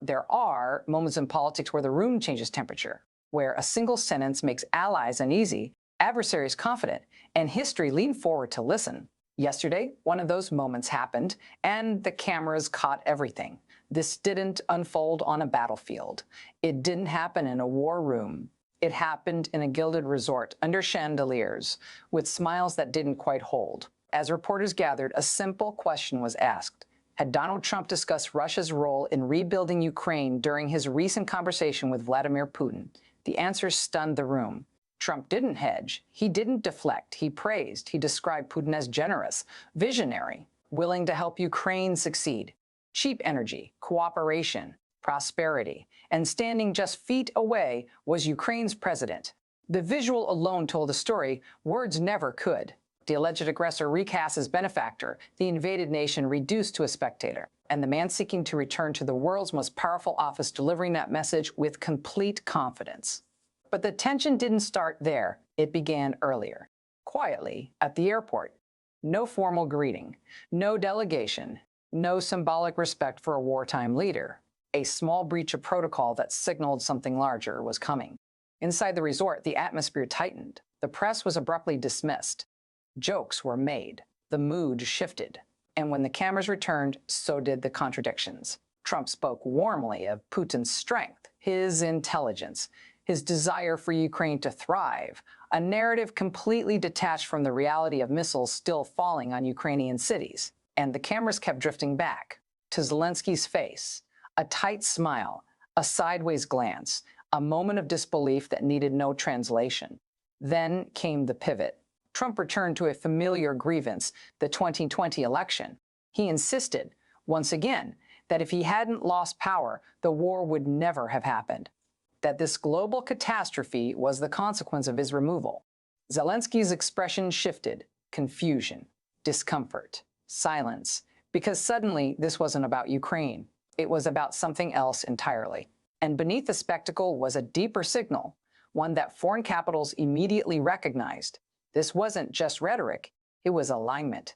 There are moments in politics where the room changes temperature, where a single sentence makes allies uneasy, adversaries confident, and history lean forward to listen. Yesterday, one of those moments happened, and the cameras caught everything. This didn't unfold on a battlefield. It didn't happen in a war room. It happened in a gilded resort under chandeliers, with smiles that didn't quite hold. As reporters gathered, a simple question was asked. Had Donald Trump discussed Russia's role in rebuilding Ukraine during his recent conversation with Vladimir Putin? The answer stunned the room. Trump didn't hedge. He didn't deflect. He praised. He described Putin as generous, visionary, willing to help Ukraine succeed. Cheap energy, cooperation, prosperity, and standing just feet away was Ukraine's president. The visual alone told the story. Words never could. The alleged aggressor recast as benefactor, the invaded nation reduced to a spectator, and the man seeking to return to the world's most powerful office delivering that message with complete confidence. But the tension didn't start there. It began earlier, quietly, at the airport. No formal greeting, no delegation, no symbolic respect for a wartime leader. A small breach of protocol that signaled something larger was coming. Inside the resort, the atmosphere tightened. The press was abruptly dismissed. Jokes were made. The mood shifted. And when the cameras returned, so did the contradictions. Trump spoke warmly of Putin's strength, his intelligence, his desire for Ukraine to thrive, a narrative completely detached from the reality of missiles still falling on Ukrainian cities. And the cameras kept drifting back to Zelensky's face, a tight smile, a sideways glance, a moment of disbelief that needed no translation. Then came the pivot. Trump returned to a familiar grievance, the 2020 election. He insisted, once again, that if he hadn't lost power, the war would never have happened, that this global catastrophe was the consequence of his removal. Zelensky's expression shifted: confusion, discomfort, silence, because suddenly this wasn't about Ukraine. It was about something else entirely. And beneath the spectacle was a deeper signal, one that foreign capitals immediately recognized. This wasn't just rhetoric, it was alignment.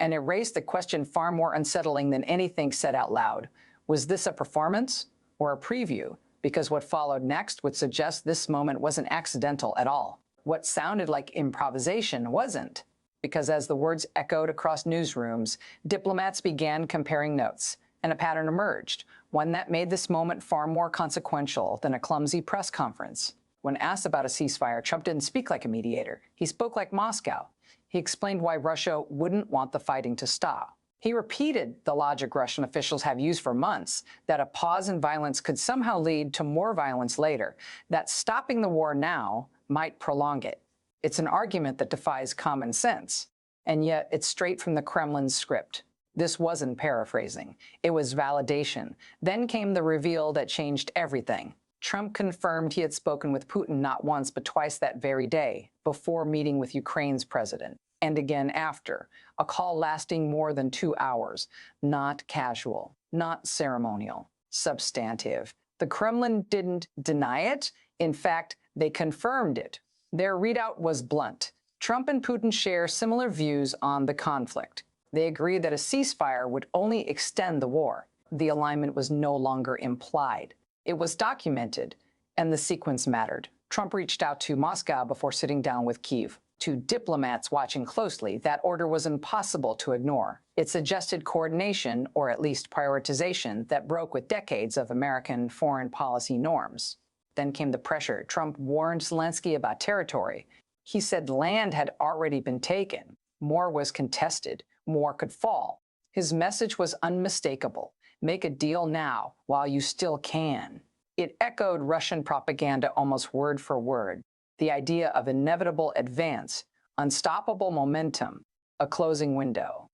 And it raised the question far more unsettling than anything said out loud. Was this a performance or a preview? Because what followed next would suggest this moment wasn't accidental at all. What sounded like improvisation wasn't. Because as the words echoed across newsrooms, diplomats began comparing notes, and a pattern emerged, one that made this moment far more consequential than a clumsy press conference. When asked about a ceasefire, Trump didn't speak like a mediator. He spoke like Moscow. He explained why Russia wouldn't want the fighting to stop. He repeated the logic Russian officials have used for months, that a pause in violence could somehow lead to more violence later, that stopping the war now might prolong it. It's an argument that defies common sense, and yet it's straight from the Kremlin's script. This wasn't paraphrasing. It was validation. Then came the reveal that changed everything. Trump confirmed he had spoken with Putin not once but twice that very day, before meeting with Ukraine's president, and again after, a call lasting more than 2 hours. Not casual, not ceremonial, substantive. The Kremlin didn't deny it. In fact, they confirmed it. Their readout was blunt. Trump and Putin share similar views on the conflict. They agree that a ceasefire would only extend the war. The alignment was no longer implied. It was documented, and the sequence mattered. Trump reached out to Moscow before sitting down with Kyiv. To diplomats watching closely, that order was impossible to ignore. It suggested coordination, or at least prioritization, that broke with decades of American foreign policy norms. Then came the pressure. Trump warned Zelenskyy about territory. He said land had already been taken. More was contested. More could fall. His message was unmistakable. Make a deal now, while you still can. It echoed Russian propaganda almost word for word. The idea of inevitable advance, unstoppable momentum, a closing window.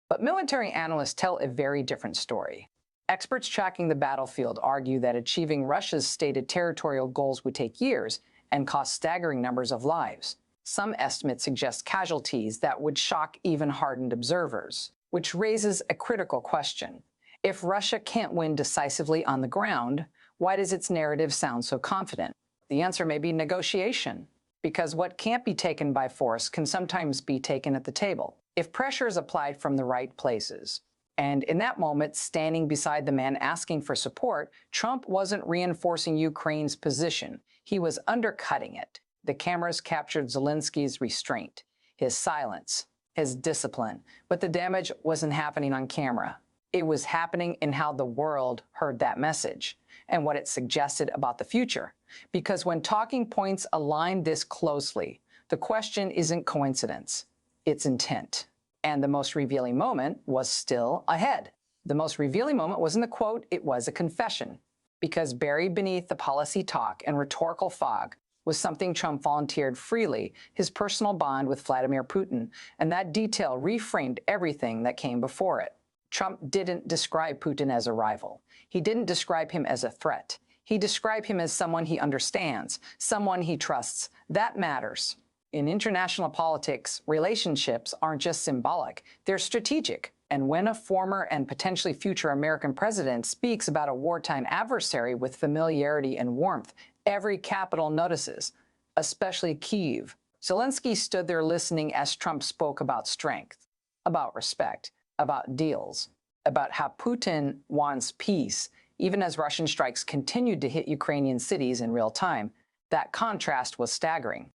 But military analysts tell a very different story. Experts tracking the battlefield argue that achieving Russia's stated territorial goals would take years and cost staggering numbers of lives. Some estimates suggest casualties that would shock even hardened observers, which raises a critical question. If Russia can't win decisively on the ground, why does its narrative sound so confident? The answer may be negotiation, because what can't be taken by force can sometimes be taken at the table. If pressure is applied from the right places, And in that moment, standing beside the man asking for support, Trump wasn't reinforcing Ukraine's position. He was undercutting it. The cameras captured Zelensky's restraint, his silence, his discipline. But the damage wasn't happening on camera. It was happening in how the world heard that message and what it suggested about the future. Because when talking points align this closely, the question isn't coincidence, it's intent. And the most revealing moment was still ahead. The most revealing moment wasn't a quote, it was a confession. Because buried beneath the policy talk and rhetorical fog was something Trump volunteered freely, his personal bond with Vladimir Putin, and that detail reframed everything that came before it. Trump didn't describe Putin as a rival. He didn't describe him as a threat. He described him as someone he understands, someone he trusts. That matters. In international politics, relationships aren't just symbolic, they're strategic. And when a former and potentially future American president speaks about a wartime adversary with familiarity and warmth, every capital notices, especially Kyiv. Zelenskyy stood there listening as Trump spoke about strength, about respect, about deals, about how Putin wants peace, even as Russian strikes continued to hit Ukrainian cities in real time. That contrast was staggering.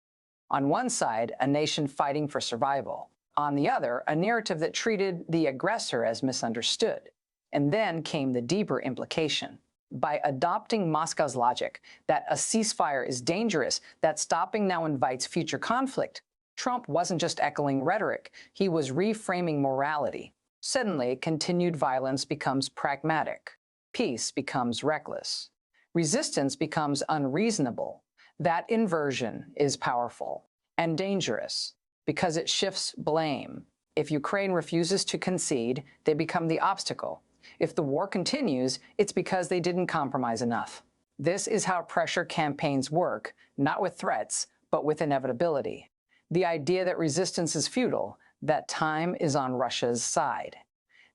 On one side, a nation fighting for survival. On the other, a narrative that treated the aggressor as misunderstood. And then came the deeper implication. By adopting Moscow's logic that a ceasefire is dangerous, that stopping now invites future conflict, Trump wasn't just echoing rhetoric, he was reframing morality. Suddenly, continued violence becomes pragmatic. Peace becomes reckless. Resistance becomes unreasonable. That inversion is powerful and dangerous because it shifts blame. If Ukraine refuses to concede, they become the obstacle. If the war continues, it's because they didn't compromise enough. This is how pressure campaigns work, not with threats, but with inevitability. The idea that resistance is futile, that time is on Russia's side.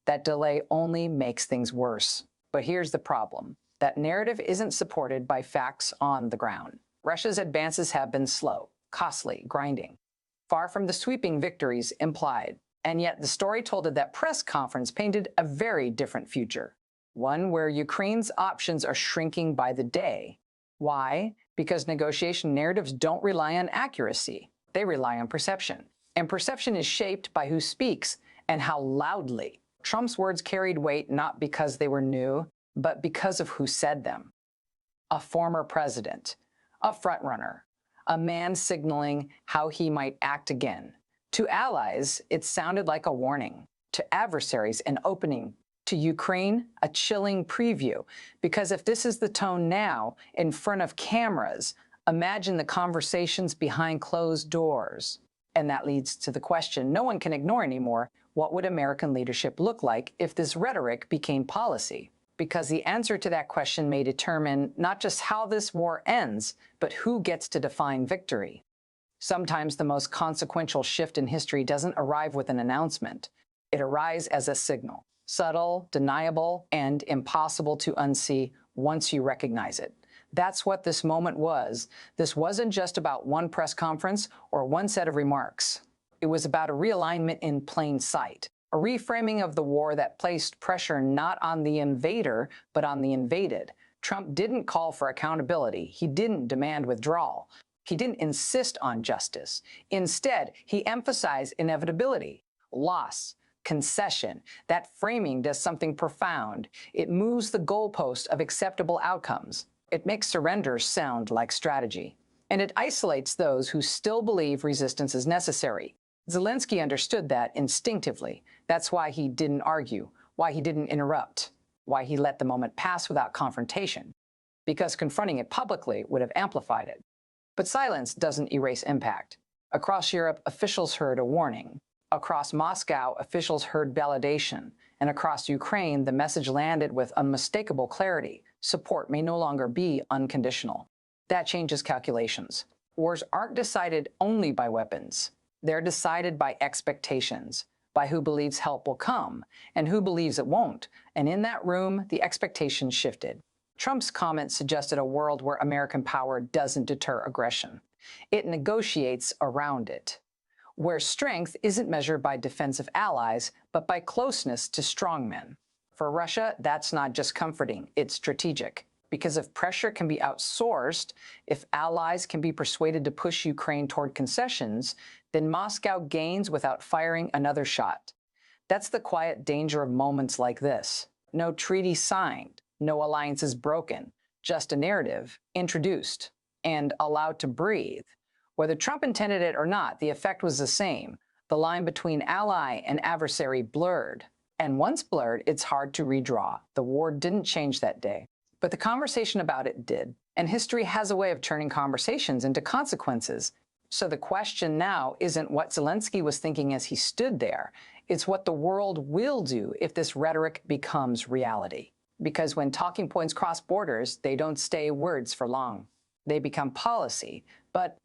That delay only makes things worse. But here's the problem. That narrative isn't supported by facts on the ground. Russia's advances have been slow, costly, grinding, far from the sweeping victories implied. And yet the story told at that press conference painted a very different future, one where Ukraine's options are shrinking by the day. Why? Because negotiation narratives don't rely on accuracy. They rely on perception. And perception is shaped by who speaks and how loudly. Trump's words carried weight not because they were new, but because of who said them. A former president, a frontrunner, a man signaling how he might act again. To allies, it sounded like a warning. To adversaries, an opening. To Ukraine, a chilling preview. Because if this is the tone now, in front of cameras, imagine the conversations behind closed doors. And that leads to the question no one can ignore anymore: what would American leadership look like if this rhetoric became policy? Because the answer to that question may determine not just how this war ends, but who gets to define victory. Sometimes the most consequential shift in history doesn't arrive with an announcement. It arrives as a signal, subtle, deniable, and impossible to unsee once you recognize it. That's what this moment was. This wasn't just about one press conference or one set of remarks. It was about a realignment in plain sight, a reframing of the war that placed pressure not on the invader, but on the invaded. Trump didn't call for accountability. He didn't demand withdrawal. He didn't insist on justice. Instead, he emphasized inevitability, loss, concession. That framing does something profound. It moves the goalpost of acceptable outcomes. It makes surrender sound like strategy. And it isolates those who still believe resistance is necessary. Zelenskyy understood that instinctively. That's why he didn't argue, why he didn't interrupt, why he let the moment pass without confrontation. Because confronting it publicly would have amplified it. But silence doesn't erase impact. Across Europe, officials heard a warning. Across Moscow, officials heard validation. And across Ukraine, the message landed with unmistakable clarity. Support may no longer be unconditional. That changes calculations. Wars aren't decided only by weapons. They're decided by expectations, by who believes help will come and who believes it won't. And in that room, the expectations shifted. Trump's comments suggested a world where American power doesn't deter aggression. It negotiates around it. where strength isn't measured by defensive allies, but by closeness to strongmen. For Russia, that's not just comforting, it's strategic. Because if pressure can be outsourced, if allies can be persuaded to push Ukraine toward concessions, then Moscow gains without firing another shot. That's the quiet danger of moments like this. No treaty signed, no alliances broken, just a narrative introduced and allowed to breathe. Whether Trump intended it or not, the effect was the same. The line between ally and adversary blurred. And once blurred, it's hard to redraw. The war didn't change that day. But the conversation about it did. And history has a way of turning conversations into consequences. So the question now isn't what Zelenskyy was thinking as he stood there. It's what the world will do if this rhetoric becomes reality. Because when talking points cross borders, they don't stay words for long. They become policy. But